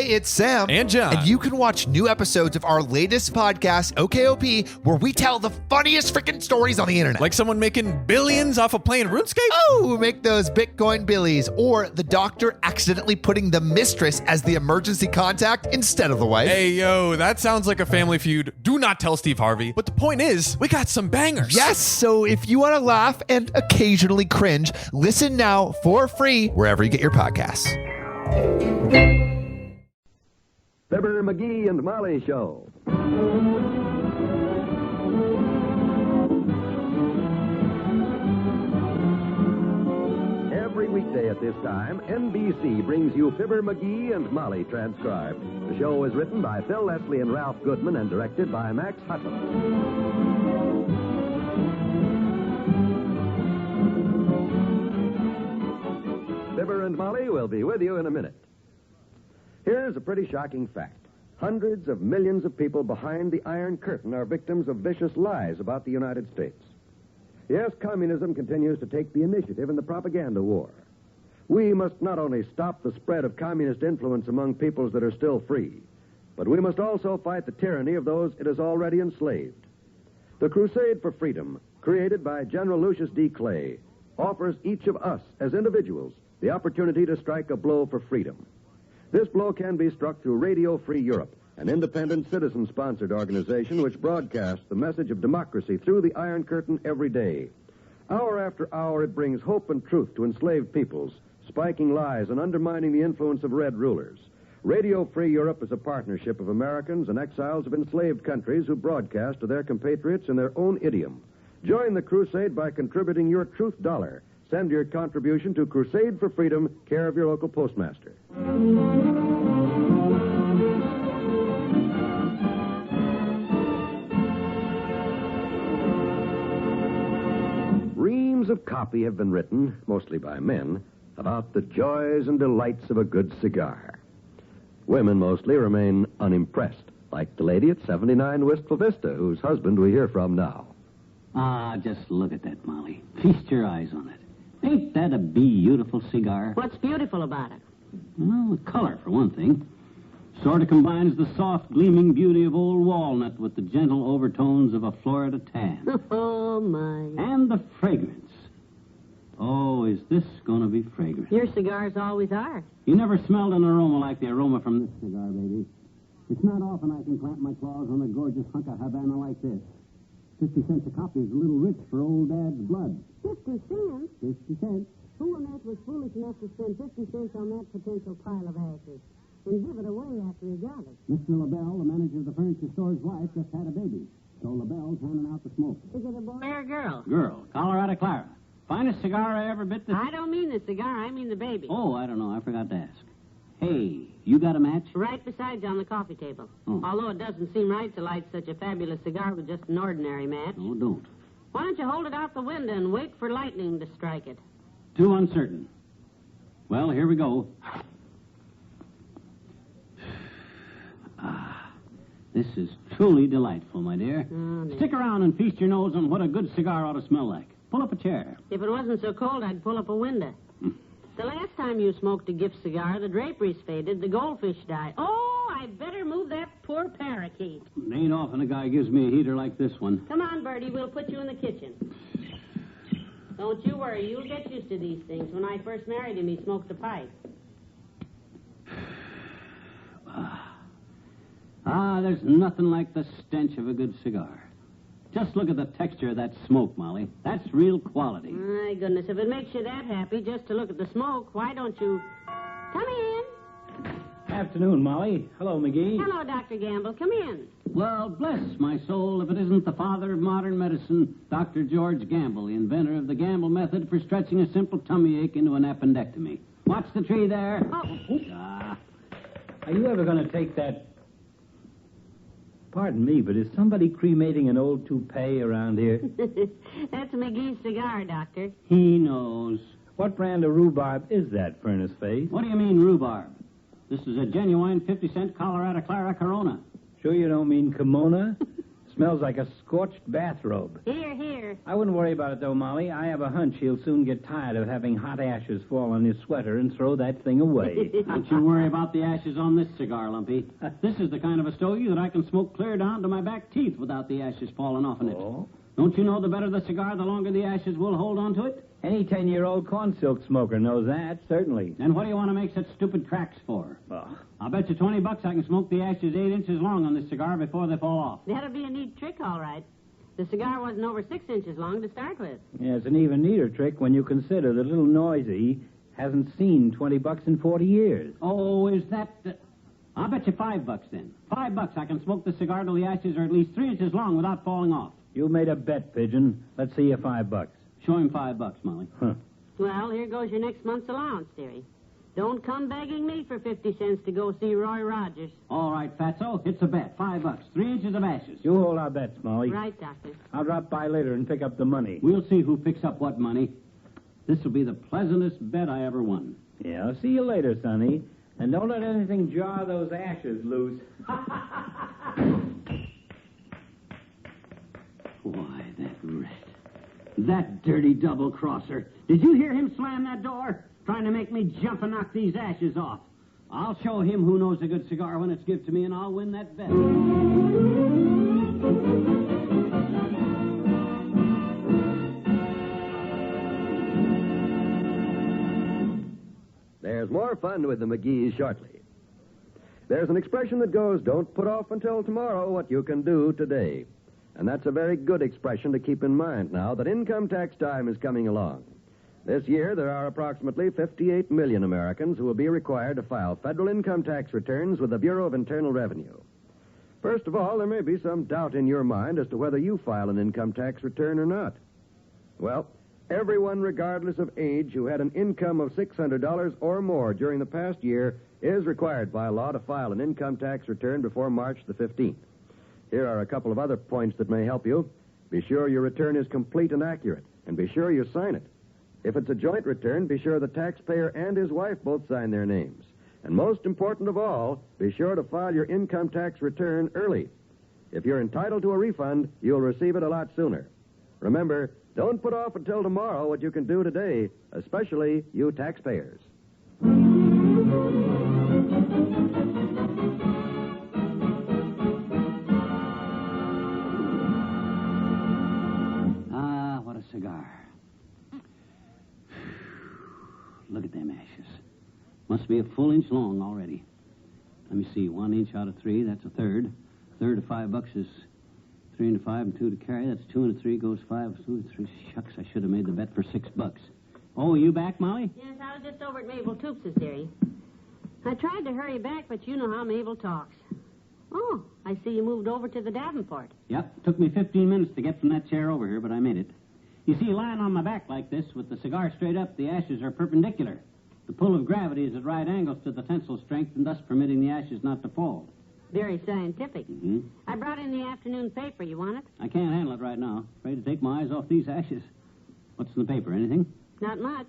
Hey, it's Sam. And John. And you can watch new episodes of our latest podcast, OKOP, where we tell the funniest freaking stories on the internet. Like someone making billions off of playing RuneScape? Oh, make those Bitcoin billies. Or the doctor accidentally putting the mistress as the emergency contact instead of the wife. Hey, yo, that sounds like a family feud. Do not tell Steve Harvey. But the point is, we got some bangers. Yes, so if you want to laugh and occasionally cringe, listen now for free wherever you get your podcasts. Fibber, McGee, and Molly Show. Every weekday at this time, NBC brings you Fibber, McGee, and Molly transcribed. The show is written by Phil Leslie and Ralph Goodman and directed by Max Hutton. Fibber and Molly will be with you in a minute. Here's a pretty shocking fact. Hundreds of millions of people behind the Iron Curtain are victims of vicious lies about the United States. Yes, communism continues to take the initiative in the propaganda war. We must not only stop the spread of communist influence among peoples that are still free, but we must also fight the tyranny of those it has already enslaved. The Crusade for Freedom, created by General Lucius D. Clay, offers each of us as individuals the opportunity to strike a blow for freedom. This blow can be struck through Radio Free Europe, an independent citizen-sponsored organization which broadcasts the message of democracy through the Iron Curtain every day. Hour after hour, it brings hope and truth to enslaved peoples, spiking lies and undermining the influence of red rulers. Radio Free Europe is a partnership of Americans and exiles of enslaved countries who broadcast to their compatriots in their own idiom. Join the crusade by contributing your truth dollar. Send your contribution to Crusade for Freedom, care of your local postmaster. Reams of copy have been written, mostly by men, about the joys and delights of a good cigar. Women mostly remain unimpressed, like the lady at 79 Wistful Vista, whose husband we hear from now. Ah, just look at that, Molly. Feast your eyes on it. Ain't that a beautiful cigar? What's beautiful about it? Well, the color, for one thing. Sort of combines the soft, gleaming beauty of old walnut with the gentle overtones of a Florida tan. Oh, my. And the fragrance. Oh, is this going to be fragrant? Your cigars always are. You never smelled an aroma like the aroma from this cigar, baby. It's not often I can clamp my claws on a gorgeous hunk of Havana like this. 50 cents a copy is a little rich for old Dad's blood. 50 cents? 50 cents. Who on earth was foolish enough to spend 50 cents on that potential pile of ashes and give it away after he got it? Mr. LaBelle, the manager of the furniture store's wife, just had a baby. So LaBelle's handing out the smoke. Is it a boy or a girl? Girl, Colorado Clara. Finest cigar I ever bit this... I don't mean the cigar, I mean the baby. Oh, I don't know. I forgot to ask. Hey, you got a match? Right beside you on the coffee table. Oh. Although it doesn't seem right to light such a fabulous cigar with just an ordinary match. Oh, don't. Why don't you hold it out the window and wait for lightning to strike it? Too uncertain. Well, here we go. Ah, this is truly delightful, my dear. Oh, no. Stick around and feast your nose on what a good cigar ought to smell like. Pull up a chair. If it wasn't so cold, I'd pull up a window. The last time you smoked a gift cigar, the draperies faded, the goldfish died. Oh, I better move that poor parakeet. It ain't often a guy gives me a heater like this one. Come on, Bertie, we'll put you in the kitchen. Don't you worry, you'll get used to these things. When I first married him, he smoked a pipe. There's nothing like the stench of a good cigar. Just look at the texture of that smoke, Molly. That's real quality. My goodness, if it makes you that happy just to look at the smoke, why don't you... Come in. Afternoon, Molly. Hello, McGee. Hello, Dr. Gamble. Come in. Well, bless my soul if it isn't the father of modern medicine, Dr. George Gamble, the inventor of the Gamble method for stretching a simple tummy ache into an appendectomy. Watch the tree there. Oh. Are you ever going to take that... Pardon me, but is somebody cremating an old toupee around here? That's McGee's cigar, Doctor. He knows. What brand of rhubarb is that, Furnace Face? What do you mean, rhubarb? This is a genuine 50-cent Colorado Clara Corona. Sure you don't mean kimono? Smells like a scorched bathrobe. Here, here. I wouldn't worry about it, though, Molly. I have a hunch he'll soon get tired of having hot ashes fall on his sweater and throw that thing away. Don't you worry about the ashes on this cigar, Lumpy. This is the kind of a stogie that I can smoke clear down to my back teeth without the ashes falling off in it. Oh? Don't you know the better the cigar, the longer the ashes will hold onto it? Any 10-year-old corn silk smoker knows that, certainly. Then what do you want to make such stupid cracks for? Oh. I'll bet you $20 I can smoke the ashes 8 inches long on this cigar before they fall off. That'll be a neat trick, all right. The cigar wasn't over 6 inches long to start with. Yeah, it's an even neater trick when you consider that little Noisy hasn't seen $20 in 40 years. Oh, is that... I'll bet you $5 then. $5 I can smoke the cigar till the ashes are at least 3 inches long without falling off. You made a bet, Pigeon. Let's see your $5. Show him $5, Molly. Huh. Well, here goes your next month's allowance, dearie. Don't come begging me for 50 cents to go see Roy Rogers. All right, Fatso, it's a bet. $5. 3 inches of ashes. You hold our bets, Molly. Right, Doctor. I'll drop by later and pick up the money. We'll see who picks up what money. This will be the pleasantest bet I ever won. Yeah, I'll see you later, Sonny. And don't let anything jar those ashes loose. Why, that rat. That dirty double-crosser. Did you hear him slam that door? Trying to make me jump and knock these ashes off. I'll show him who knows a good cigar when it's given to me, and I'll win that bet. There's more fun with the MCGees shortly. There's an expression that goes, don't put off until tomorrow what you can do today. And that's a very good expression to keep in mind now that income tax time is coming along. This year, there are approximately 58 million Americans who will be required to file federal income tax returns with the Bureau of Internal Revenue. First of all, there may be some doubt in your mind as to whether you file an income tax return or not. Well, everyone, regardless of age, who had an income of $600 or more during the past year is required by law to file an income tax return before March the 15th. Here are a couple of other points that may help you. Be sure your return is complete and accurate, and be sure you sign it. If it's a joint return, be sure the taxpayer and his wife both sign their names. And most important of all, be sure to file your income tax return early. If you're entitled to a refund, you'll receive it a lot sooner. Remember, don't put off until tomorrow what you can do today, especially you taxpayers. Ah, what a cigar. Look at them ashes. Must be a full inch long already. Let me see, 1 inch out of 3, that's a third. Third of $5 is 3 and 5 and 2 to carry. That's 2 and 3 goes 5, 2 and 3. Shucks, I should have made the bet for $6. Oh, you back, Molly? Yes, I was just over at Mabel Toops's, dearie. I tried to hurry back, but you know how Mabel talks. Oh, I see you moved over to the Davenport. Yep, took me 15 minutes to get from that chair over here, but I made it. You see, lying on my back like this, with the cigar straight up, the ashes are perpendicular. The pull of gravity is at right angles to the tensile strength, and thus permitting the ashes not to fall. Very scientific. Mm-hmm. I brought in the afternoon paper. You want it? I can't handle it right now. Afraid to take my eyes off these ashes. What's in the paper, anything? Not much.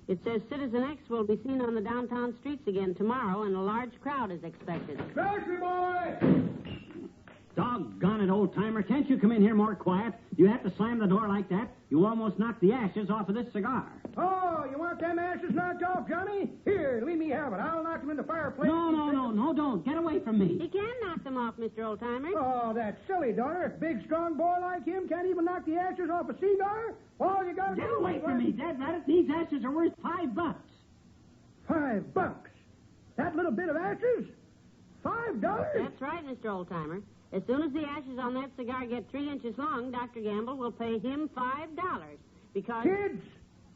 It says Citizen X will be seen on the downtown streets again tomorrow, and a large crowd is expected. Grocery boy! Doggone it, old-timer. Can't you come in here more quiet? You have to slam the door like that. You almost knocked the ashes off of this cigar. Oh, you want them ashes knocked off, Johnny? Here, leave me have it. I'll knock them in the fireplace. No, don't. Get away from me. You can knock them off, Mr. Oldtimer. Oh, that silly daughter. Big, strong boy like him can't even knock the ashes off a cigar? All you got to Get do away is from me, Dad Rabbit. These ashes are worth $5. $5. That little bit of ashes? $5? That's right, Mr. Oldtimer. As soon as the ashes on that cigar get 3 inches long, Dr. Gamble will pay him $5 because... Kids,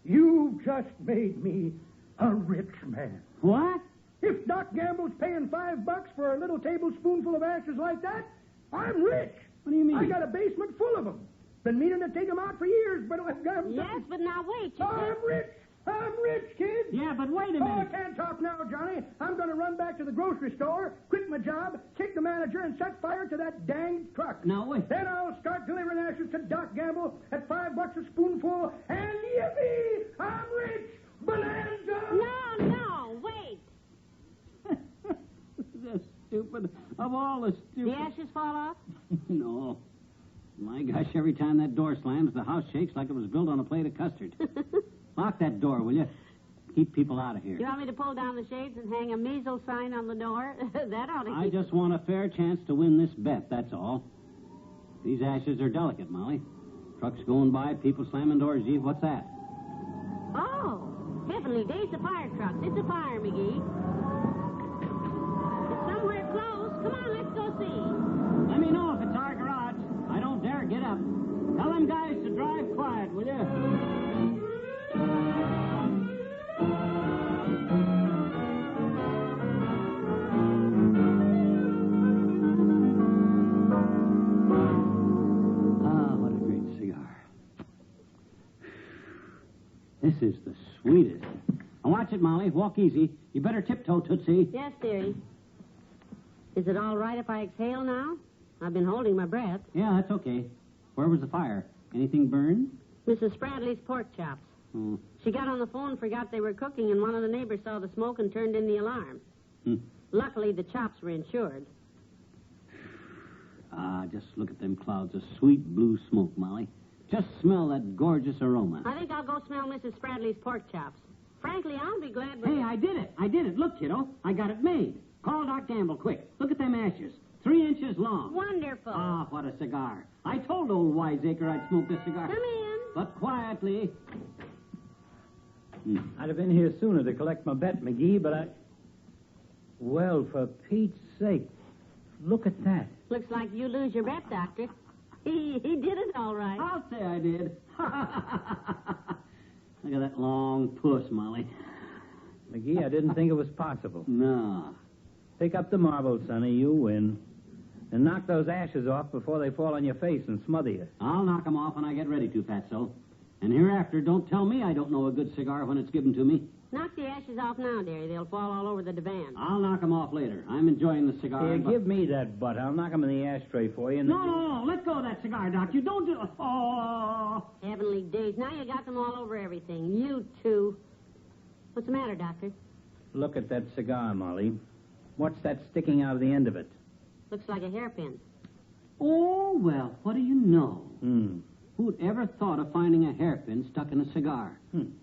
you've just made me a rich man. What? If Doc Gamble's paying $5 for a little tablespoonful of ashes like that, I'm rich. What do you mean? I got a basement full of them. Been meaning to take them out for years, but I've got them. Yes, but now wait. You I'm rich. I'm rich, kid. Yeah, but wait a Oh, I minute. can't talk now, Johnny. I'm going to run back to the grocery store, quit my job, kick the manager, and set fire to that danged truck. Now, wait. Then I'll start delivering ashes to Doc Gamble at $5 a spoonful, and yippee! I'm rich! Bonanza! No, wait. The stupid of all the stupid. The ashes fall off? No. My gosh, every time that door slams, the house shakes like it was built on a plate of custard. Lock that door, will you? Keep people out of here. You want me to pull down the shades and hang a measles sign on the door? That ought to I keep... just want a fair chance to win this bet, that's all. These ashes are delicate, Molly. Trucks going by, people slamming doors. Gee, what's that? Oh, heavenly days, a fire truck. It's a fire, McGee. It's somewhere close. Come on, let's go see. Let me know if it's our garage. I don't dare get up. Tell them guys to drive quiet, will you? This is the sweetest. Now watch it, Molly. Walk easy. You better tiptoe, Tootsie. Yes, dearie. Is it all right if I exhale now? I've been holding my breath. Yeah, that's okay. Where was the fire? Anything burned? Mrs. Spradley's pork chops. Oh. She got on the phone and forgot they were cooking, and one of the neighbors saw the smoke and turned in the alarm. Luckily, the chops were insured. Ah, just look at them clouds of sweet blue smoke, Molly. Just smell that gorgeous aroma. I think I'll go smell Mrs. Spradley's pork chops. Frankly, I'll be glad when... Hey, I did it. Look, kiddo. I got it made. Call Doc Gamble, quick. Look at them ashes. 3 inches long. Wonderful. Ah, what a cigar. I told old Wiseacre I'd smoke this cigar. Come in. But quietly. I'd have been here sooner to collect my bet, McGee, but I... Well, for Pete's sake, look at that. Looks like you lose your bet, Doctor. He did it all right. I'll say I did. Look at that long puss, Molly. McGee, I didn't think it was possible. No. Pick up the marbles, Sonny. You win. And knock those ashes off before they fall on your face and smother you. I'll knock 'em off when I get ready to, Fatso. And hereafter, don't tell me I don't know a good cigar when it's given to me. Knock the ashes off now, dearie. They'll fall all over the divan. I'll knock 'em off later. I'm enjoying the cigar. Here, give me that butt. I'll knock 'em in the ashtray for you. And No. Let go of that cigar, Doc. You don't do... Oh. Heavenly days. Now you got them all over everything. You two. What's the matter, Doctor? Look at that cigar, Molly. What's that sticking out of the end of it? Looks like a hairpin. Oh, well, what do you know? Who'd ever thought of finding a hairpin stuck in a cigar?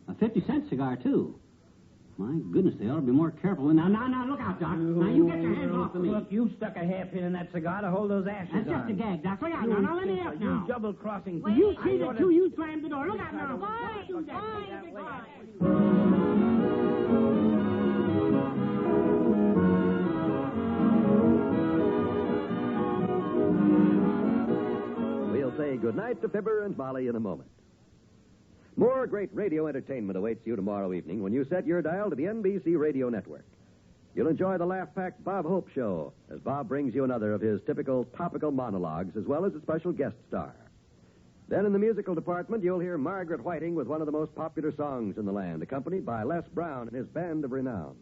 A 50-cent cigar, too. My goodness, they ought to be more careful. Now, look out, Doc. Now, you get your hands off of me. Look, you stuck a hairpin in that cigar to hold those ashes That's just on. a gag, Doc. Look out now. Let me up now. You double-crossing... You cheated, too. You slammed the door. Look out now. We'll say goodnight to Fibber and Molly in a moment. More great radio entertainment awaits you tomorrow evening when you set your dial to the NBC Radio Network. You'll enjoy the laugh-packed Bob Hope Show as Bob brings you another of his typical topical monologues as well as a special guest star. Then in the musical department, you'll hear Margaret Whiting with one of the most popular songs in the land, accompanied by Les Brown and his band of renown.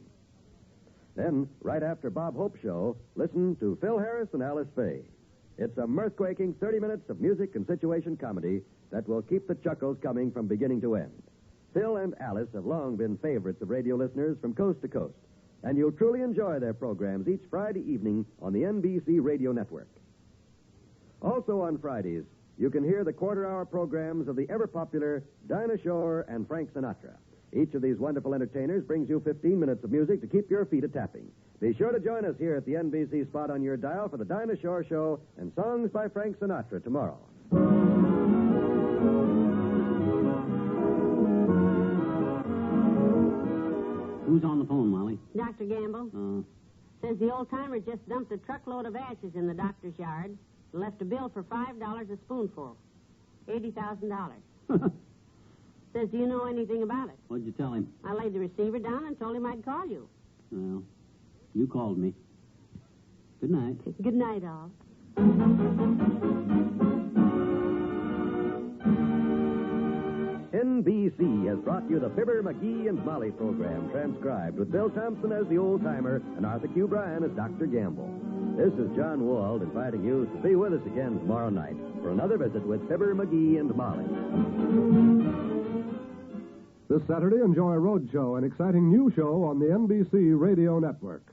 Then, right after Bob Hope Show, listen to Phil Harris and Alice Faye. It's a mirth-quaking 30 minutes of music and situation comedy that will keep the chuckles coming from beginning to end. Phil and Alice have long been favorites of radio listeners from coast to coast, and you'll truly enjoy their programs each Friday evening on the NBC Radio Network. Also on Fridays, you can hear the quarter-hour programs of the ever-popular Dinah Shore and Frank Sinatra. Each of these wonderful entertainers brings you 15 minutes of music to keep your feet a-tapping. Be sure to join us here at the NBC spot on your dial for the Dinah Shore Show and songs by Frank Sinatra tomorrow. Who's on the phone, Molly? Dr. Gamble. Says the old-timer just dumped a truckload of ashes in the doctor's yard and left a bill for $5 a spoonful. $80,000. Says, do you know anything about it? What'd you tell him? I laid the receiver down and told him I'd call you. Well, you called me. Good night. Good night, all. NBC has brought you the Fibber, McGee, and Molly program, transcribed with Bill Thompson as the old-timer and Arthur Q. Bryan as Dr. Gamble. This is John Wald inviting you to be with us again tomorrow night for another visit with Fibber, McGee, and Molly. This Saturday, enjoy Roadshow, an exciting new show on the NBC Radio Network.